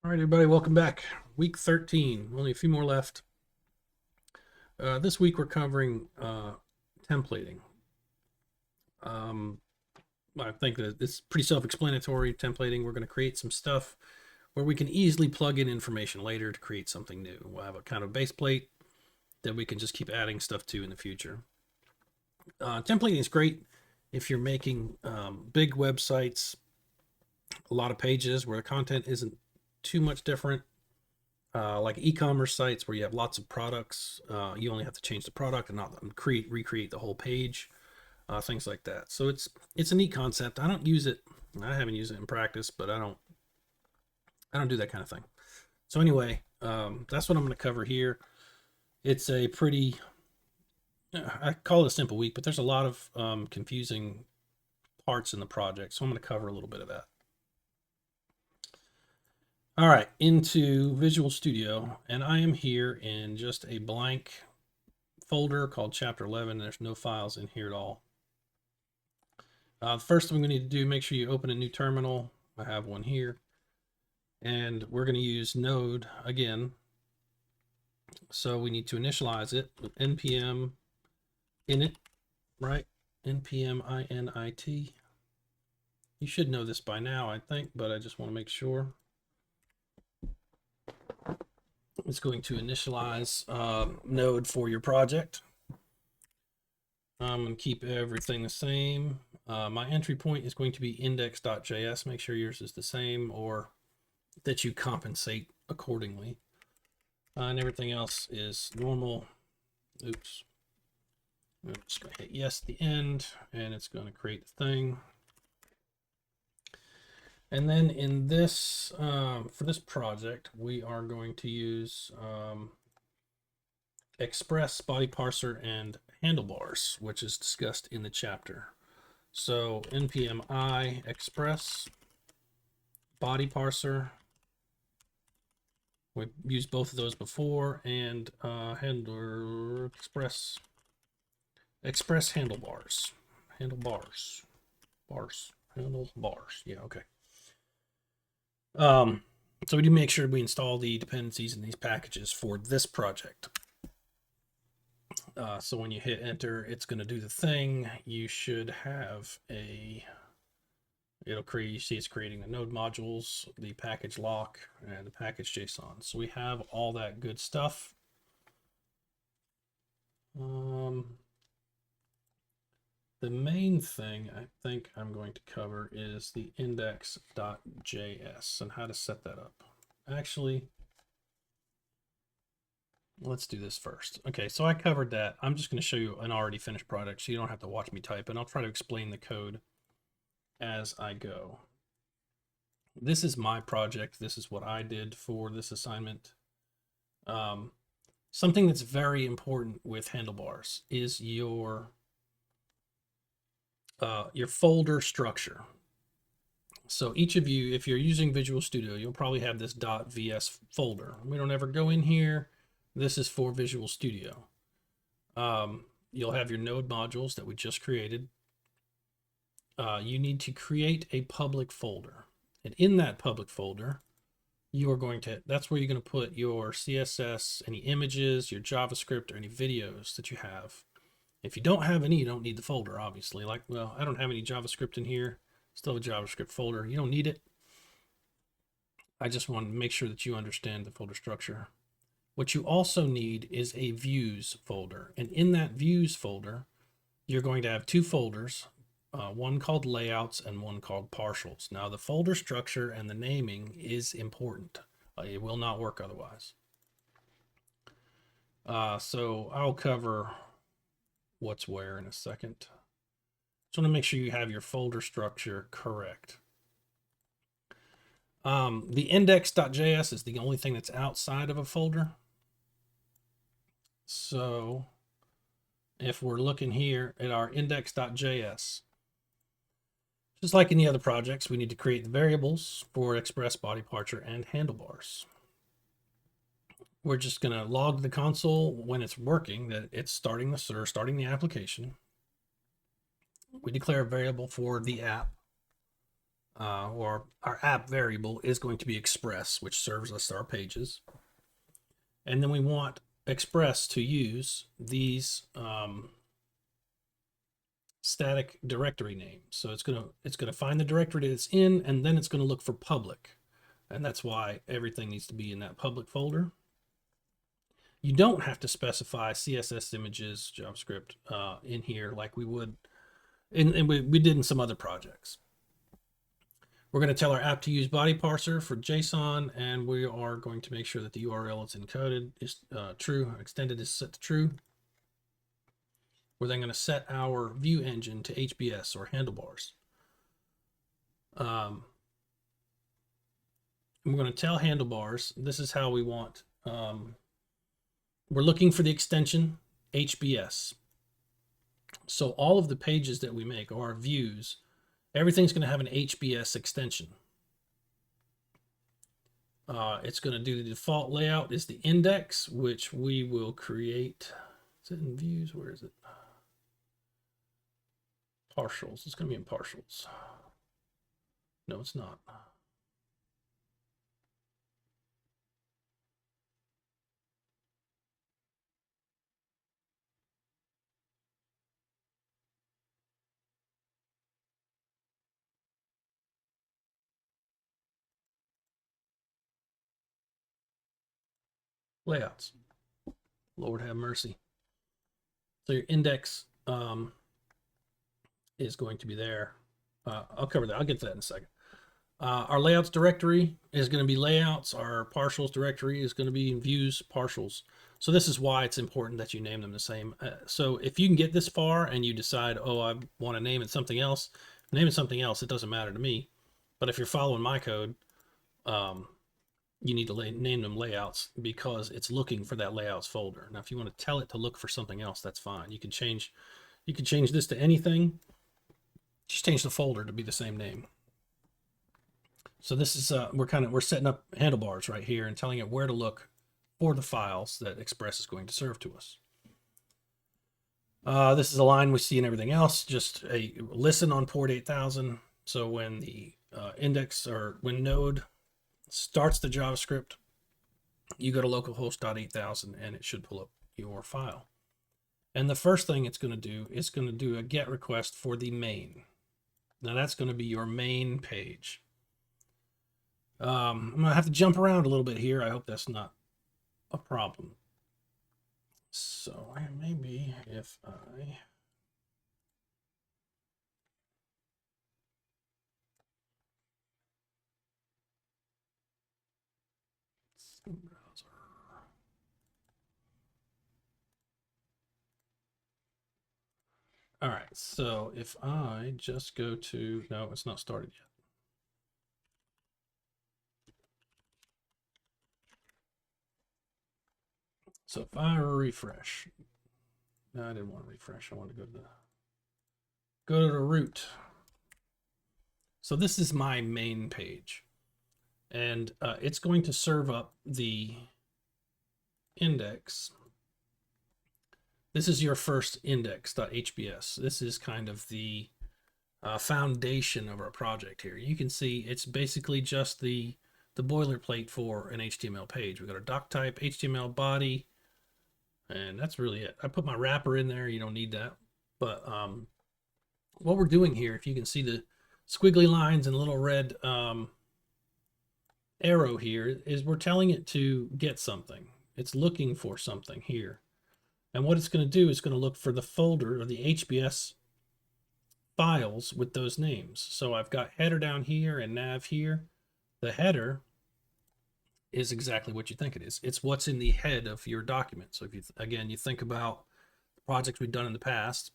All right, everybody, welcome back. Week 13, only a few more left. This week we're covering templating. I think that it's pretty self-explanatory. Templating, we're going to create some stuff where we can easily plug in information later to create something new. We'll have a kind of base plate that we can just keep adding stuff to in the future. Templating is great if you're making big websites, a lot of pages where the content isn't too much different. Like e-commerce sites where you have lots of products, you only have to change the product and not recreate the whole page, things like that. So it's a neat concept. I don't use it. I haven't used it in practice, but I don't do that kind of thing. So anyway, that's what I'm going to cover here. It's a pretty, I call it a simple week, but there's a lot of confusing parts in the project, so I'm going to cover a little bit of that. All right, into Visual Studio, and I am here in just a blank folder called Chapter 11. There's no files in here at all. First thing we need to do, make sure you open a new terminal. I have one here. And we're going to use Node again. So we need to initialize it with npm init, right? npm init. You should know this by now, I think, but I just want to make sure. It's going to initialize Node for your project. I'm going to keep everything the same. My entry point is going to be index.js. Make sure yours is the same or that you compensate accordingly. And everything else is normal. Oops. I'm just going to hit yes at the end, and it's going to create the thing. And then in this, for this project, we are going to use Express, Body Parser, and Handlebars, which is discussed in the chapter. So npm I Express, Body Parser. We've used both of those before, and handler Express Handlebars. Handlebars. Handlebars. Yeah, okay. So we do make sure we install the dependencies in these packages for this project. So when you hit enter, it's going to do the thing. You should have it'll create, you see it's creating the node modules, the package lock, and the package JSON. So we have all that good stuff. The main thing I think I'm going to cover is the index.js and how to set that up. Actually, let's do this first. Okay, so I covered that. I'm just going to show you an already finished product so you don't have to watch me type, and I'll try to explain the code as I go. This is my project. This is what I did for this assignment. Something that's very important with Handlebars is your folder structure. So each of you, if you're using Visual Studio, you'll probably have this .vs folder. We don't ever go in here. This is for Visual Studio. You'll have your node modules that we just created. You need to create a public folder. And in that public folder, you are going to, that's where you're going to put your CSS, any images, your JavaScript, or any videos that you have. If you don't have any, you don't need the folder, obviously. Like, well, I don't have any JavaScript in here. Still a JavaScript folder. You don't need it. I just want to make sure that you understand the folder structure. What you also need is a views folder. And in that views folder, you're going to have two folders, one called layouts and one called partials. Now, the folder structure and the naming is important. It will not work otherwise. So I'll cover what's where in a second. Just want to make sure you have your folder structure correct. The index.js is the only thing that's outside of a folder. So if we're looking here at our index.js, just like in the other projects, we need to create the variables for Express, Body Parser, and Handlebars. We're just going to log the console when it's working, that it's starting the server, starting the application. We declare a variable for the app. or our app variable is going to be express, which serves us our pages. And then we want express to use these static directory names. So it's gonna find the directory that it's in, and then it's gonna look for public. And that's why everything needs to be in that public folder. You don't have to specify CSS images, JavaScript in here like we would, and we did in some other projects. We're going to tell our app to use body parser for JSON, and we are going to make sure that the URL is encoded is true, extended is set to true. We're then going to set our view engine to HBS or handlebars. We're going to tell handlebars, this is how we want, we're looking for the extension HBS. So all of the pages that we make, or our views, everything's going to have an HBS extension. It's going to do the default layout is the index, which we will create. Is it in views? Where is it? Partials. It's going to be in partials. No, it's not. Layouts. Lord have mercy. So your index is going to be there. I'll cover that. I'll get to that in a second. Our layouts directory is going to be layouts. Our partials directory is going to be views partials. So this is why it's important that you name them the same. So if you can get this far and you decide, oh, I want to name it something else, name it something else. It doesn't matter to me. But if you're following my code, you need to name them layouts because it's looking for that layouts folder. Now, if you want to tell it to look for something else, that's fine. You can change this to anything. Just change the folder to be the same name. So this is we're setting up handlebars right here and telling it where to look for the files that Express is going to serve to us. This is a line we see in everything else. Just a listen on port 8000. So when the index or when Node starts the JavaScript, you go to localhost.8000 and it should pull up your file. And the first thing it's going to do is going to do a GET request for the main. Now that's going to be your main page. I'm going to have to jump around a little bit here. I hope that's not a problem. So maybe if I... All right, so if I just go to, no, it's not started yet. So if I refresh, no, I didn't want to refresh. I want to go to the root. So this is my main page, and it's going to serve up the index. This is your first index.hbs. This is kind of the foundation of our project here. You can see it's basically just the boilerplate for an HTML page. We've got our doc type, HTML body, and that's really it. I put my wrapper in there. You don't need that. But what we're doing here, if you can see the squiggly lines and a little red arrow here, is we're telling it to get something. It's looking for something here. And what it's going to do is going to look for the folder or the HBS files with those names. So I've got header down here and nav here. The header is exactly what you think it is. It's what's in the head of your document. So if you, again, you think about the projects we've done in the past,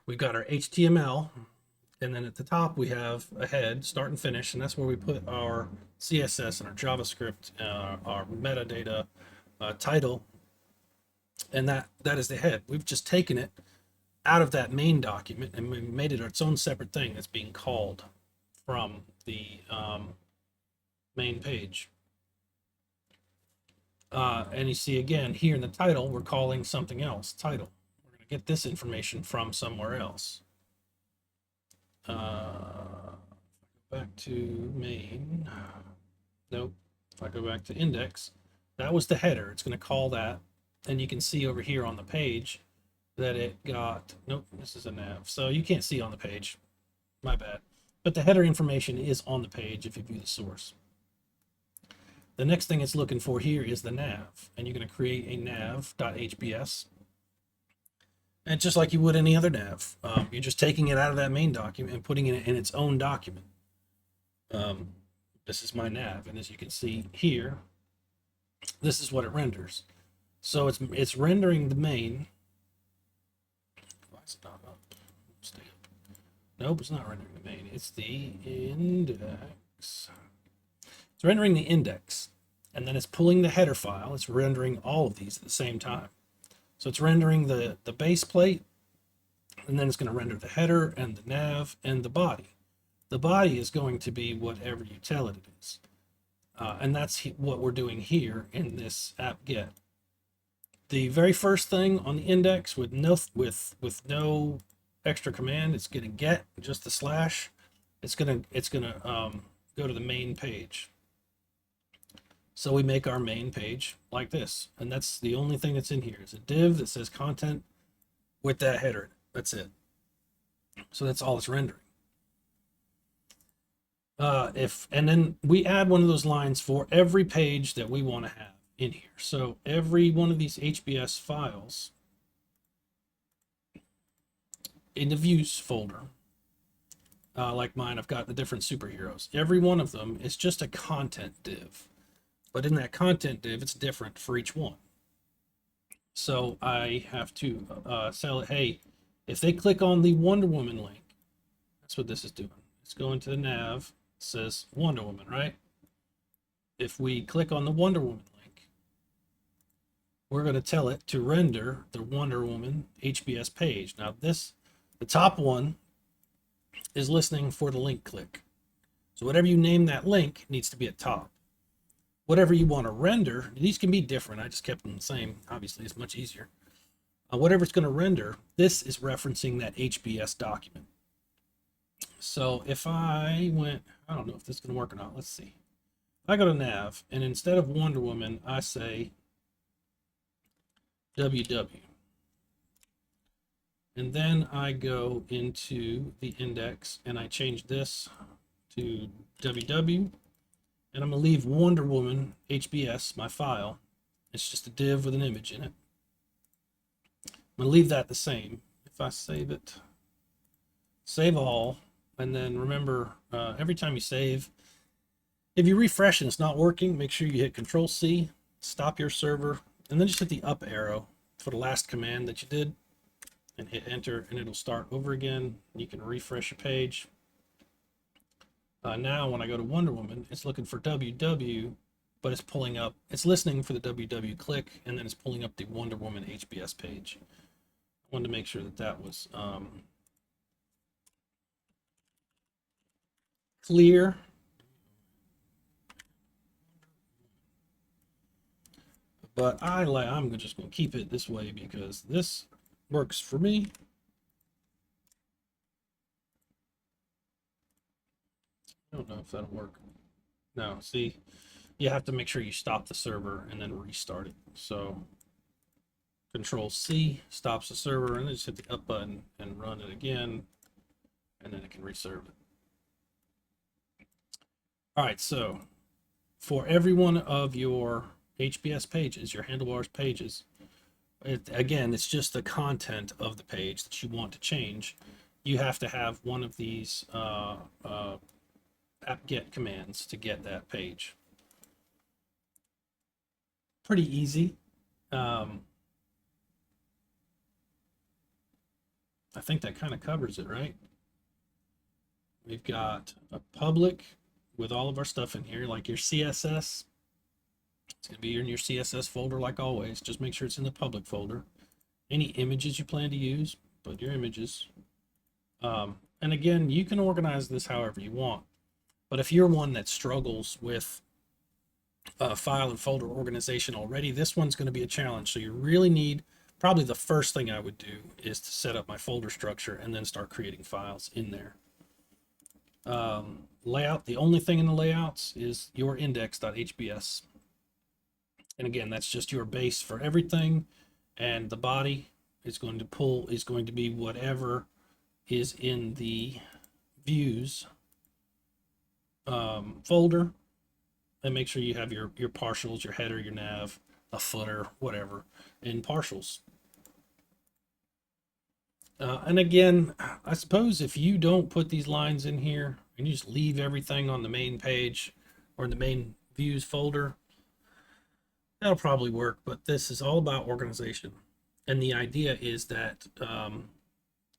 we've got our HTML, and then at the top we have a head, start and finish, and that's where we put our CSS and our JavaScript, our metadata, title, and that is the head. We've just taken it out of that main document and we made it its own separate thing that's being called from the main page. And you see again here in the title, we're calling something else title. We're going to get this information from somewhere else. back to main. Nope. If I go back to index, that was the header. It's going to call that. And you can see over here on the page that it got, nope, this is a nav. So you can't see on the page. My bad. But the header information is on the page if you view the source. The next thing it's looking for here is the nav. And you're going to create a nav.hbs. And just like you would any other nav, you're just taking it out of that main document and putting it in its own document. This is my nav, and as you can see here, this is what it renders. So it's rendering the main. Why is it not up? Stay up. Nope, it's not rendering the main. It's the index. It's rendering the index, and then it's pulling the header file. It's rendering all of these at the same time. So it's rendering the base plate, and then it's going to render the header and the nav and the body. The body is going to be whatever you tell it is. And that's what we're doing here in this app get. The very first thing on the index with no extra command, it's going to get just the slash. It's going to go to the main page. So we make our main page like this, and that's the only thing that's in here is a div that says content with that header. That's it. So that's all it's rendering. And then we add one of those lines for every page that we want to have in here. So every one of these HBS files in the views folder, like mine, I've got the different superheroes. Every one of them is just a content div. But in that content div, it's different for each one. So I have to tell it, hey, if they click on the Wonder Woman link, that's what this is doing. It's going to the nav, it says Wonder Woman, right? If we click on the Wonder Woman link, we're going to tell it to render the Wonder Woman HBS page. Now the top one is listening for the link click. So whatever you name that link needs to be at top. Whatever you want to render, these can be different. I just kept them the same. Obviously, it's much easier. Whatever it's going to render, this is referencing that HBS document. So if I went, I don't know if this is going to work or not. Let's see. I go to nav, and instead of Wonder Woman, I say WW. And then I go into the index, and I change this to WW. And I'm going to leave Wonder Woman HBS, my file. It's just a div with an image in it. I'm going to leave that the same. If I save it, save all, and then remember, every time you save, if you refresh and it's not working, make sure you hit Control-C, stop your server, and then just hit the up arrow for the last command that you did, and hit Enter, and it'll start over again. You can refresh your page. Now when I go to Wonder Woman, it's looking for WW, but it's pulling up, it's listening for the WW click, and then it's pulling up the Wonder Woman HBS page. I wanted to make sure that that was clear. But I'm just going to keep it this way because this works for me. I don't know if that'll work. No, see, you have to make sure you stop the server and then restart it. So Control-C stops the server, and then just hit the up button and run it again, and then it can reserve it. All right, so for every one of your HBS pages, your Handlebars pages, again, it's just the content of the page that you want to change. You have to have one of these apt-get commands to get that page. Pretty easy. I think that kind of covers it, right? We've got a public with all of our stuff in here, like your CSS. It's going to be in your CSS folder like always. Just make sure it's in the public folder. Any images you plan to use, put your images. And again, you can organize this however you want. But if you're one that struggles with file and folder organization already, this one's going to be a challenge. So you really need, probably the first thing I would do is to set up my folder structure and then start creating files in there. Layout, the only thing in the layouts is your index.hbs. And again, that's just your base for everything. And the body is going to be whatever is in the views folder. And make sure you have your partials, your header, your nav, a footer, whatever, in partials. And again, I suppose if you don't put these lines in here and you just leave everything on the main page or in the main views folder, that'll probably work. But this is all about organization. And the idea is that,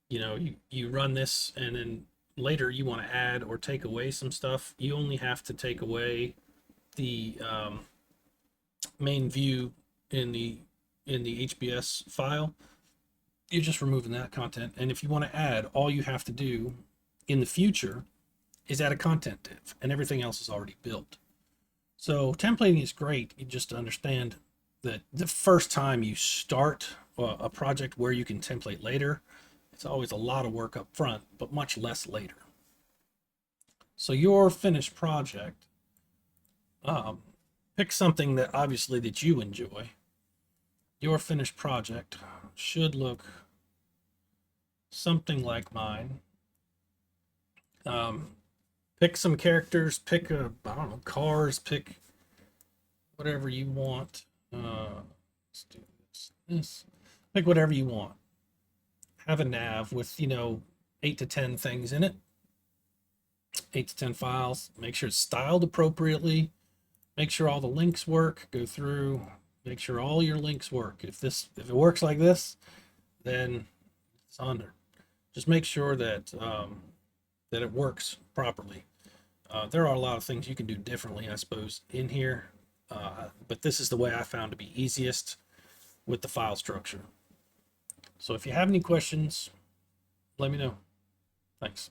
you run this and then later you want to add or take away some stuff. You only have to take away the main view in the HBS file. You're just removing that content. And if you want to add, all you have to do in the future is add a content div, and everything else is already built. So templating is great. You just understand that the first time you start a project where you can template later, it's always a lot of work up front, but much less later. So your finished project, pick something that obviously that you enjoy. Your finished project should look something like mine. Pick some characters, pick I don't know, cars, pick whatever you want. Let's do this. Pick whatever you want. Have a nav with, 8 to 10 things in it. 8 to 10 files. Make sure it's styled appropriately. Make sure all the links work. Go through, make sure all your links work. If it works like this, then it's under. Just make sure that that it works properly. There are a lot of things you can do differently, I suppose, in here, but this is the way I found to be easiest with the file structure. So if you have any questions, let me know. Thanks.